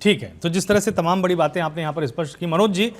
ठीक है, तो जिस तरह से तमाम बड़ी बातें आपने यहाँ पर स्पष्ट की, मनोज जी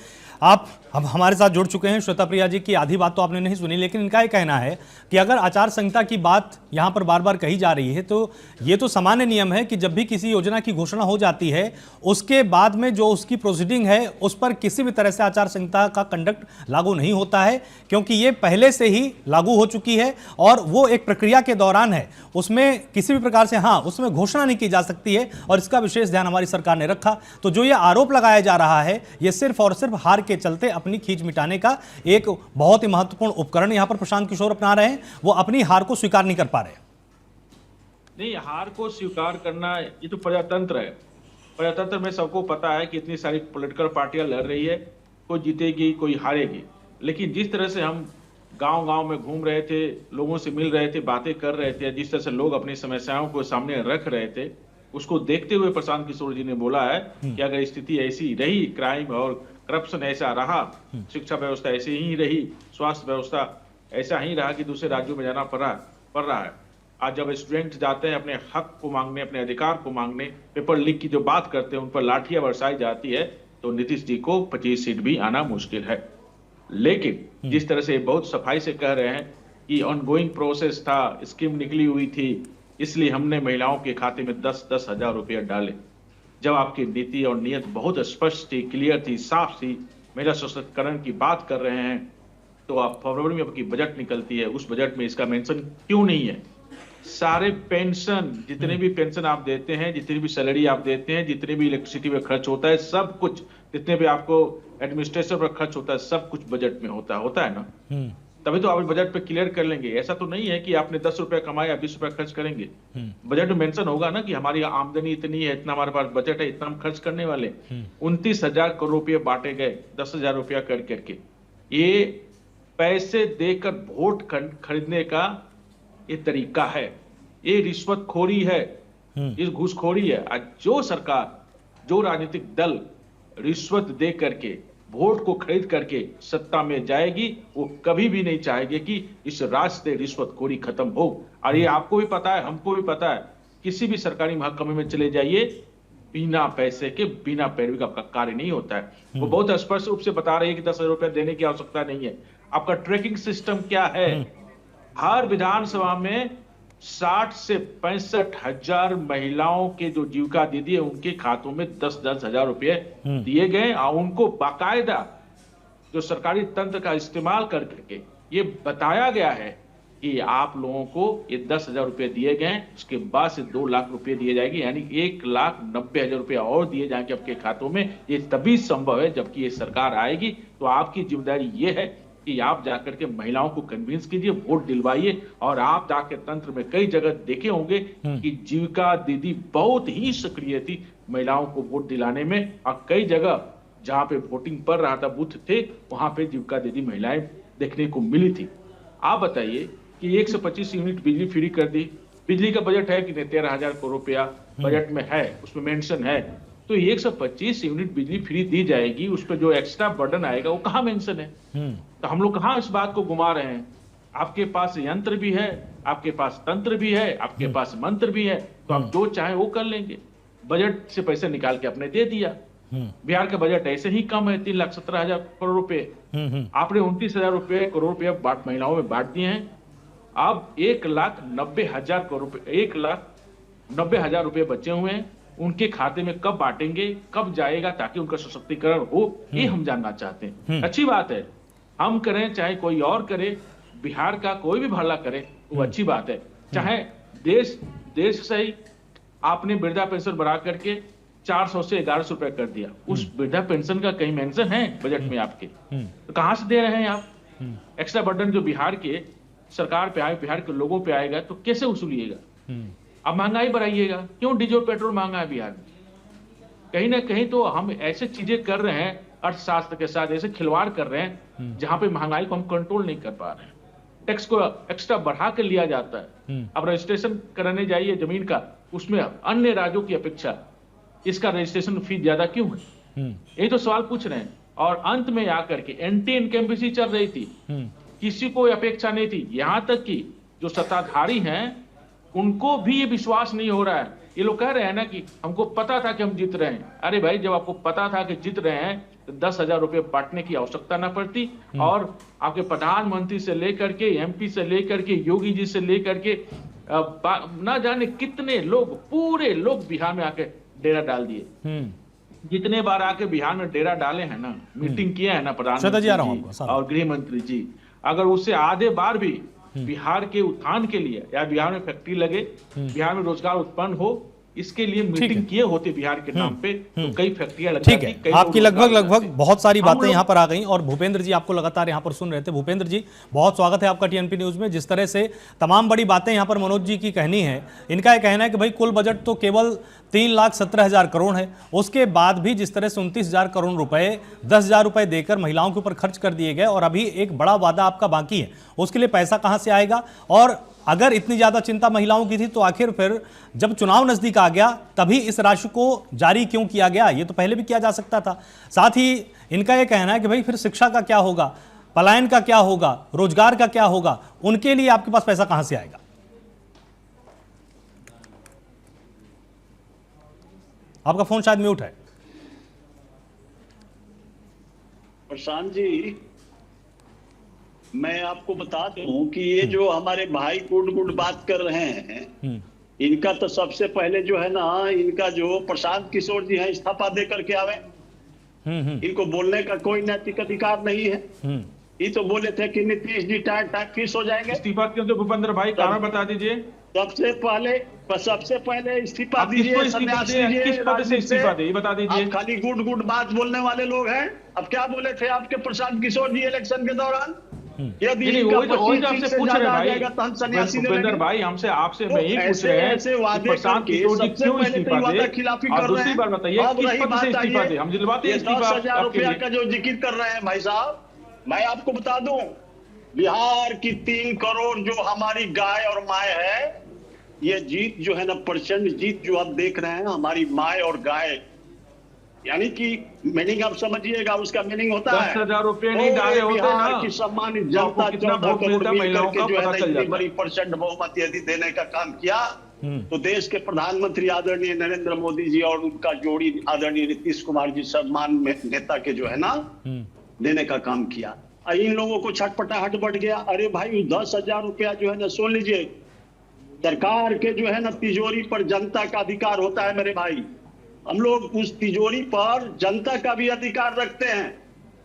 आप अब हमारे साथ जुड़ चुके हैं। श्वेता प्रिया जी की आधी बात तो आपने नहीं सुनी, लेकिन इनका ये कहना है कि अगर आचार संहिता की बात यहाँ पर बार बार कही जा रही है तो ये तो सामान्य नियम है कि जब भी किसी योजना की घोषणा हो जाती है उसके बाद में जो उसकी प्रोसीडिंग है उस पर किसी भी तरह से आचार संहिता का कंडक्ट लागू नहीं होता है, क्योंकि ये पहले से ही लागू हो चुकी है और वो एक प्रक्रिया के दौरान है, उसमें किसी भी प्रकार से उसमें घोषणा नहीं की जा सकती है और इसका विशेष ध्यान हमारी सरकार ने रखा। तो जो ये आरोप लगाया जा रहा है ये सिर्फ और सिर्फ हार के चलते अपनी खींच मिटाने का एक बहुत ही महत्वपूर्ण उपकरण यहां पर प्रशांत किशोर अपना रहे हैं, वो अपनी हार को स्वीकार नहीं कर पा रहे। नहीं, हार को स्वीकार करना ये तो प्रजातंत्र है। प्रजातंत्र में सबको पता है कि इतनी सारी पॉलिटिकल पार्टियां लड़ रही है, कोई जीतेगी कोई हारेगी, लेकिन जिस तरह से हम गांव-गांव में घूम रहे थे, लोगों से मिल रहे थे, बातें कर रहे थे, जिस तरह से लोग अपनी समस्याओं को सामने रख रहे थे, उसको देखते हुए प्रशांत किशोर जी ने बोला है कि अगर स्थिति ऐसी रही, क्राइम और करप्शन ऐसा रहा, शिक्षा व्यवस्था ऐसी ही रही, स्वास्थ्य व्यवस्था ऐसा ही रहा कि दूसरे राज्यों में जाना पड़ रहा है। आज जब स्टूडेंट जाते हैं अपने हक को मांगने, अपने अधिकार को मांगने, पेपर लीक की जो बात करते हैं उन पर लाठियां बरसाई जाती है, तो नीतीश जी को 25 सीट भी आना मुश्किल है। लेकिन जिस तरह से बहुत सफाई से कह रहे हैं कि ऑनगोइंग प्रोसेस था, स्कीम निकली हुई थी, इसलिए हमने महिलाओं के खाते में 10-10 हजार रुपया डाले। जब आपकी नीति और नियत बहुत स्पष्ट थी, क्लियर थी, साफ थी, महिला सशक्तिकरण की बात कर रहे हैं, तो आप फरवरी में आपकी बजट निकलती है, उस बजट में इसका मेंशन क्यों नहीं है? सारे पेंशन, जितने भी पेंशन आप देते हैं, जितनी भी सैलरी आप देते हैं, जितने भी इलेक्ट्रिसिटी में खर्च होता है, सब कुछ, जितने भी आपको एडमिनिस्ट्रेशन पर खर्च होता है, सब कुछ बजट में होता है ना। तभी तो आप बजट पे क्लियर कर लेंगे। ऐसा तो नहीं है कि आपने 10 रुपया कमाया 20 रुपया खर्च करेंगे। बजट में मेंशन होगा ना कि हमारी आमदनी इतनी है, इतना हमारे पास बजट है, इतना हम खर्च करने वाले। 29,000 करोड़ रुपये बांटे गए 10,000 रुपया कर करके। ये पैसे देकर वोट खरीदने का ये तरीका है, ये रिश्वतखोरी है, ये घूसखोरी है। आज जो सरकार, जो राजनीतिक दल रिश्वत दे करके, वोट को खरीद करके सत्ता में जाएगी, वो कभी भी नहीं चाहेगी कि इस राज्य से रिश्वतखोरी खत्म हो। और ये आपको भी पता है, हमको भी पता है, किसी भी सरकारी महकमे में चले जाइए, बिना पैसे के, बिना पैरवी का कार्य नहीं होता है। वो बहुत स्पष्ट रूप से बता रही है कि 10,000 रुपया देने की आवश्यकता नहीं है। आपका ट्रैकिंग सिस्टम क्या है? हर विधानसभा में 60 से 65 हजार महिलाओं के जो जीविका दीदी है उनके खातों में 10-10 हजार रुपये दिए गए और उनको बाकायदा जो सरकारी तंत्र का इस्तेमाल करके ये बताया गया है कि आप लोगों को ये 10,000 रुपये दिए गए, उसके बाद से 2 लाख रुपए दिए जाएंगे, यानी 1,90,000 रुपये और दिए जाएंगे आपके खातों में। ये तभी संभव है जबकि ये सरकार आएगी। तो आपकी जिम्मेदारी ये है कि आप जाकर के महिलाओं को कन्विंस कीजिए, वोट दिलवाइए। और आप जाकर तंत्र में कई जगह देखे होंगे कि जीविका दीदी बहुत ही सक्रिय थी महिलाओं को वोट दिलाने में, और कई जगह जहां पे वोटिंग पड़ रहा था, बूथ थे, वहां पे जीविका दीदी महिलाएं देखने को मिली थी। आप बताइए कि 125 यूनिट बिजली फ्री कर दी। बिजली का बजट है कि 13,000 करोड़ रुपया बजट में है, उसमें मेंशन है। तो 125 यूनिट बिजली फ्री दी जाएगी, उस पर जो एक्स्ट्रा बर्डन आएगा वो कहां मेंशन है? तो हम लोग कहां इस बात को घुमा रहे हैं? आपके पास यंत्र भी है, आपके पास तंत्र भी है, आपके पास मंत्र भी है, तो आप जो चाहे वो कर लेंगे। बजट से पैसे निकाल के आपने दे दिया। बिहार का बजट ऐसे ही कम है, 3,17,000 करोड़ रुपए। आपने 29,000 करोड़ रुपए महिलाओं में बांट दिए हैं। अब 1,90,000 करोड़ रुपए, 1,90,000 रुपए बचे हुए हैं, उनके खाते में कब बांटेंगे, कब जाएगा, ताकि उनका सशक्तिकरण हो, ये हम जानना चाहते हैं। अच्छी बात है, हम करें चाहे कोई और करे, बिहार का कोई भी भला करे, वो अच्छी बात है। चाहे देश सही, आपने वृद्धा पेंशन बढ़ा करके 400 से 1,100 रुपए कर दिया, उस वृद्धा पेंशन का कहीं मेंशन है बजट में आपके? तो कहां से दे रहे हैं आप? एक्स्ट्रा बर्डन जो बिहार के सरकार पे आए, बिहार के लोगों पे आएगा, तो कैसे वसूलिएगा? अब महंगाई बढ़ाइएगा, क्यों डीजल पेट्रोल महंगा है बिहार में? कहीं ना कहीं तो हम ऐसे चीजें कर रहे हैं, अर्थशास्त्र के साथ ऐसे खिलवाड़ कर रहे हैं जहां पे महंगाई को हम कंट्रोल नहीं कर पा रहे हैं। टैक्स को एक्स्ट्रा बढ़ा कर लिया जाता है। अब रजिस्ट्रेशन कराने जाइए जमीन का, उसमें अन्य राज्यों की अपेक्षा इसका रजिस्ट्रेशन फीस ज्यादा क्यों है? यही तो सवाल पूछ रहे हैं। और अंत में आकर के एंटी इनकम्बेंसी चल रही थी, किसी को अपेक्षा नहीं थी, यहां तक कि जो सत्ताधारी हैं उनको भी ये विश्वास नहीं हो रहा है ये लोग कह रहे हैं ना कि हमको पता था कि हम जीत रहे हैं। अरे भाई, जब आपको पता था कि जीत रहे हैं तो 10,000 रुपये बांटने की आवश्यकता ना पड़ती। और आपके प्रधानमंत्री से लेकर के एमपी से लेकर के योगी जी से लेकर के ना जाने कितने लोग, पूरे लोग बिहार में आके डेरा डाल दिए। जितने बार आके बिहार में डेरा डाले हैं ना, मीटिंग किया है ना प्रधानमंत्री जी और गृह मंत्री जी, अगर उससे आधे बार भी बिहार के उत्थान के लिए या बिहार में फैक्ट्री लगे, बिहार में रोजगार उत्पन्न हो, इसके लिए मीटिंग किए होते बिहार के नाम पे, तो कई फैक्ट्रियां लग जाती। ठीक है, आपकी लगभग बहुत सारी बातें यहाँ पर आ गई और भूपेंद्र जी आपको लगातार यहाँ पर सुन रहे थे। भूपेंद्र जी, बहुत स्वागत है आपका टीएनपी न्यूज में। जिस तरह से तमाम बड़ी बातें यहाँ पर मनोज जी की कहनी है, इनका यह कहना है कि भाई कुल बजट तो केवल 3,17,000 करोड़ है, उसके बाद भी जिस तरह से 29,000 करोड़ रुपए 10,000 रुपए देकर महिलाओं के ऊपर खर्च कर दिए गए और अभी एक बड़ा वादा आपका बाकी है, उसके लिए पैसा कहां से आएगा? और अगर इतनी ज्यादा चिंता महिलाओं की थी तो आखिर फिर जब चुनाव नजदीक आ गया तभी इस राशि को जारी क्यों किया गया? ये तो पहले भी किया जा सकता था। साथ ही इनका यह कहना है कि भाई फिर शिक्षा का क्या होगा, पलायन का क्या होगा, रोजगार का क्या होगा, उनके लिए आपके पास पैसा कहां से आएगा? आपका फोन शायद म्यूट है। प्रशांत जी, मैं आपको बता दूं कि ये जो हमारे भाई गुड बात कर रहे हैं, इनका तो सबसे पहले जो है ना, इनका जो प्रशांत किशोर जी है इस्तीफा दे करके आवे। इनको बोलने का कोई नैतिक अधिकार नहीं है। ये तो बोले थे कि नीतीश जी टाइम फिक्स हो जाएंगे। इस्तीफा क्यों? तो भूपेंद्र भाई कारण बता दीजिए। सबसे पहले इस्तीफा दीजिए, इस्तीफा दे, बता दीजिए। खाली गुड बात बोलने वाले लोग हैं। अब क्या बोले थे आपके प्रशांत किशोर जी इलेक्शन के दौरान? यदि आपसे पूछ रहे भाई, भाई हमसे आपसे मैं ही पूछ रहे हैं प्रशांत किशोर जी क्यों इस्तीफा दे, और दूसरी बार बताइए किस पद से इस्तीफा दे? हम दिलवाते हैं इस्तीफा। 10,000 रुपया का जो जिक्र कर रहे हैं भाई साहब, मैं आपको बता दूं, बिहार की 3 करोड़ जो हमारी गाय और माय है, ये जीत जो है ना, प्रचंड जीत जो आप देख रहे हैं, हमारी माय और गाय, यानी कि मीनिंग आप समझिएगा, उसका मीनिंग होता है 10,000 रुपये नहीं डाले होते ना, बिहार की सम्मानित जनता 14 करोड़ मिलकर के जो है ना इतनी बड़ी प्रचंड बहुमत यदि देने का काम किया, तो देश के प्रधानमंत्री आदरणीय नरेंद्र मोदी जी और उनका जोड़ी आदरणीय नीतीश कुमार जी सम्मान में नेता के जो है ना देने का काम किया। इन लोगों को छटपटाहट बढ़ गया। अरे भाई, 10,000 रुपया जो है ना, सुन लीजिए, सरकार के जो है ना तिजोरी पर जनता का अधिकार होता है मेरे भाई। हम लोग उस तिजोरी पर जनता का भी अधिकार रखते हैं।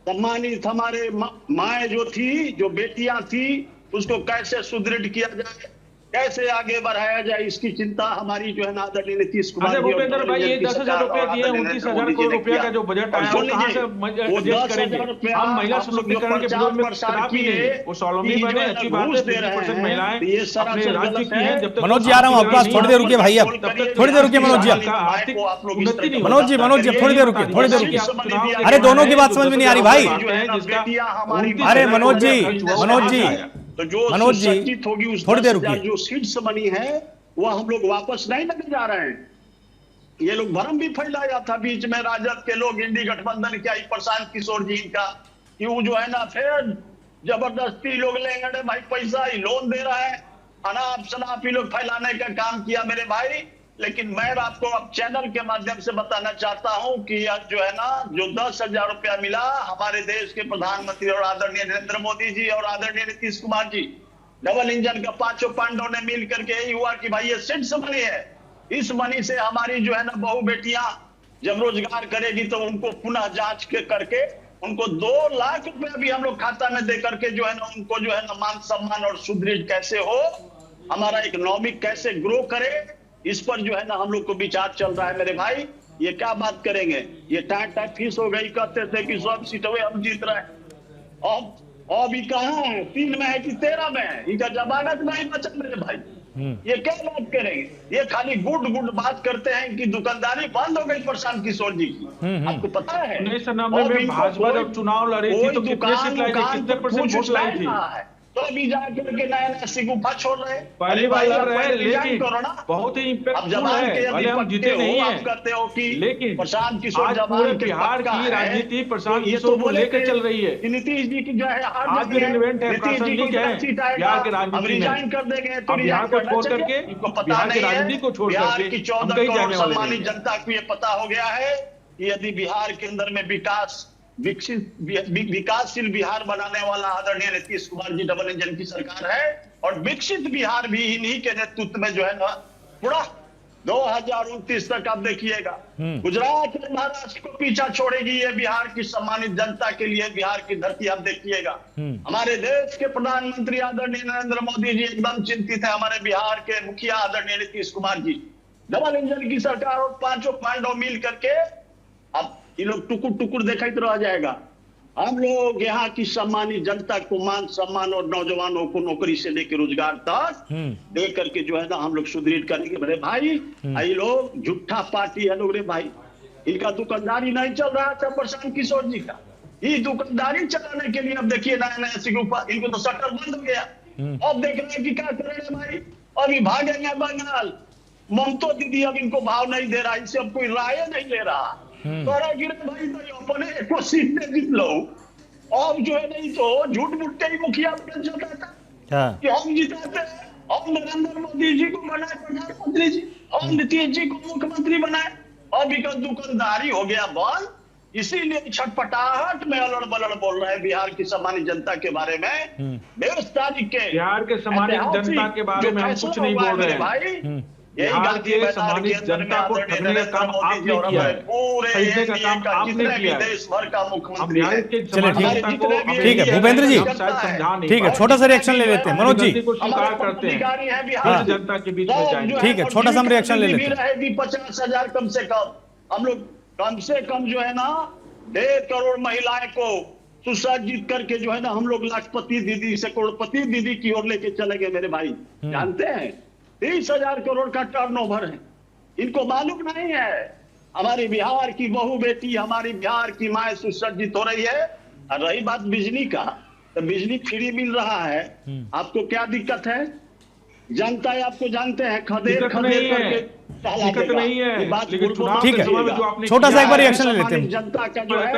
सम्मानित हमारे माए जो थी, जो बेटियां थी, उसको कैसे सुदृढ़ किया जाए, कैसे आगे बढ़ाया जाए, इसकी चिंता हमारी जो है ना आदरणीय नीतीश कुमार जी। भूपेंद्र भाई, ये 10,000 रुपए दिए, 29,000 करोड़ रुपया का जो बजट आया वो कहां से एडजस्ट करेंगे? हम महिला सशक्तिकरण के विरोध में खिलाफ ही नहीं, वो स्वावलंबी बने, अच्छी बात है। 50% महिलाएं अपने राज्य की हैं। जब तक मनोज जी आ रहा हूं आपके पास, थोड़ी देर रुकिए भाई, अब थोड़ी देर रुकिए मनोज जी। मनोज जी थोड़ी देर रुकिए। अरे दोनों की बात समझ में नहीं आ रही भाई। अरे मनोज जी तो जो संचित होगी उस थोड़ी देर रुकिए। जो सीट्स बनी है वह हम लोग वापस नहीं लेने जा रहे हैं। ये लोग भ्रम भी फैलाया था बीच में राजद के लोग, इंडी गठबंधन क्या प्रशांत किशोर जी का, कि वो जो है ना फिर जबरदस्ती लोग लेंगे, अरे भाई पैसा ही लोन दे रहा है, अनाप शनाप ही लोग फैलाने का काम किया मेरे भाई। लेकिन मैं आपको अब चैनल के माध्यम से बताना चाहता हूं कि आज जो है ना, जो 10,000 रुपया मिला हमारे देश के प्रधानमंत्री और आदरणीय नरेंद्र मोदी जी और आदरणीय नीतीश कुमार जी, डबल इंजन का 5 पांडवों ने मिल करके यही हुआ कि भाई ये सीड्स मनी है। इस मनी से हमारी जो है ना बहु बेटियां जब रोजगार करेगी तो उनको पुनः जांच के करके उनको 2 लाख रुपया भी हम लोग खाता में दे करके जो है ना, उनको जो है ना मान सम्मान और सुदृढ़ कैसे हो, हमारा इकोनॉमिक कैसे ग्रो करे, इस पर जो है ना हम लोग को विचार चल रहा है मेरे भाई। ये क्या बात करेंगे? ये टाइम फीस हो गई, कहते थे कि 100 सीटें हम जीत रहे हैं। अब ये कहाँ है? 3 में है कि 13 में है? इनका जमानत नहीं बचा मेरे भाई। ये क्या बात करेंगे? ये खाली गुड बात करते हैं कि दुकानदारी बंद हो गई प्रशांत किशोर जी की। आपको पता है 1999 में भाजपा जब चुनाव लड़ी थी तो कितने सीट लाई थी, कितने % वोट लाई थी? तो अभी जाकर के नया नया सिगुफा छोड़ रहे हैं। पहली अरे बार भाई, लड़ आप रहे हैं, पहले रिजाइन लेकिन करो ना। बहुत ही अब इम्पैक्टफुल जवान के है, यदि भले हम पक्के जीते हो, नहीं आप हैं, कहते हो कि लेकिन प्रशांत किशोर आज जवान पूरे के बिहार पक्का की है, राजनीति प्रशांत तो ये किशोर तो को बोले लेकर थे चल रही है। कि नीतीश जी की जो है हार आज भी जाती है, रिलेवेंट है, नीतीश जी प्रासंगिक को है सीट आएगा, बिहार के अब राजनीति में। रिजाइन कर देंगे तो अब बिहार रिजाइन को करना छोड़ चाहिए। करके, इनको पता बिहार की नहीं है, राजनीति को छोड़ बिहार करके की हम 14 कहीं करोड़ जाने वाले सम्मानित नहीं हैं। जनता को ये पता हो गया है कि यदि बिहार के अंदर में विकासशील बिहार बनाने वाला आदरणीय नीतीश कुमार जी डबल इंजन की सरकार है, और विकसित बिहार भी इन्हीं के नेतृत्व में जो है ना पूरा 2029 तक आप देखिएगा गुजरात और महाराष्ट्र को पीछा छोड़ेगी ये बिहार की सम्मानित जनता के लिए बिहार की धरती आप देखिएगा। हमारे देश के प्रधानमंत्री आदरणीय नरेंद्र मोदी जी एकदम चिंतित है, हमारे बिहार के मुखिया आदरणीय नीतीश कुमार जी, डबल इंजन की सरकार और पांचों पांडव मिल करके अब ये लोग टुकुर टुकुर देखते रह जाएगा। हम लोग यहाँ की सम्मानित जनता को मान सम्मान और नौजवानों को नौकरी से लेकर रोजगार तक दे करके जो है ना हम लोग सुदृढ़ करेंगे। मेरे भाई ये लोग झूठा पार्टी है लोग रे भाई, इनका दुकानदारी नहीं चल रहा था प्रशांत किशोर जी का, ये दुकानदारी चलाने के लिए अब देखिए नया नया सिगुफा, इनको तो शटर बंद हो गया। अब देख रहे हैं कि क्या करेंगे भाई, अभी भागेंगे बंगाल। ममता दीदी अब इनको भाव नहीं दे रहा, इनसे अब कोई राय नहीं ले रहा। तो भाई तो अपने एको सीट में जीत लो, अब जो है नहीं तो झूठ मूठ के ही मुखिया बन जाता था कि हम जिताते हैं, हम नरेंद्र मोदी जी को बनाए प्रधानमंत्री जी, हम नीतीश जी को मुख्यमंत्री बनाए। अब इनका दुकानदारी हो गया बंद, इसीलिए छटपटाहट में अलड़ बलड़ बोल रहे हैं बिहार की सम्मानित जनता के बारे में। 20 तारीख के बिहार के सम्मानित जनता के बारे में हम कुछ नहीं बोल रहे हैं भाई। बिहार के सम्मानित जनता को ठगने का काम आपने किया है, खरीदने का काम आपने किया है। देश भर का हम मुख्यमंत्री बिहार है। के सम्मानित जनता को ठीक है भूपेंद्र जी, हम शायद समझा नहीं ठीक है, पाए। छोटा सा रिएक्शन ले लेते हैं मनोज जी। गलती को स्वीकार करते हैं, अधिकारी है फिर बिहार जनता के बीच में जाएंगे। ठीक है, छोटा सा हम रिएक्शन ले लेते हैं। रहेगी 50,000 कम से कम, हम लोग कम से कम जो है ना 1.5 करोड़ महिलाएं को सुसज्जित करके जो है ना हम लोग लाखपति दीदी से करोड़पति दीदी की ओर लेके चलेंगे। मेरे भाई जानते हैं 30,000 करोड़ का टर्नओवर है, इनको मालूम नहीं है। हमारी बिहार की बहू बेटी, हमारी बिहार की माए सुसज्जित हो रही है। और रही बात बिजली का, तो बिजली फ्री मिल रहा है, आपको क्या दिक्कत है? जनता आपको जानते हैं खदेड़ दिक्कत खदेड़ नहीं है, करके टहला दिक्कत देगा। नहीं है, ये बात लेकिन भूल चुनाव मत ठीक है, के समय में कीजिएगा। जो आपने छोटा सा किया एक बार है, रिएक्शन ले लेते हैं। जनता का जो है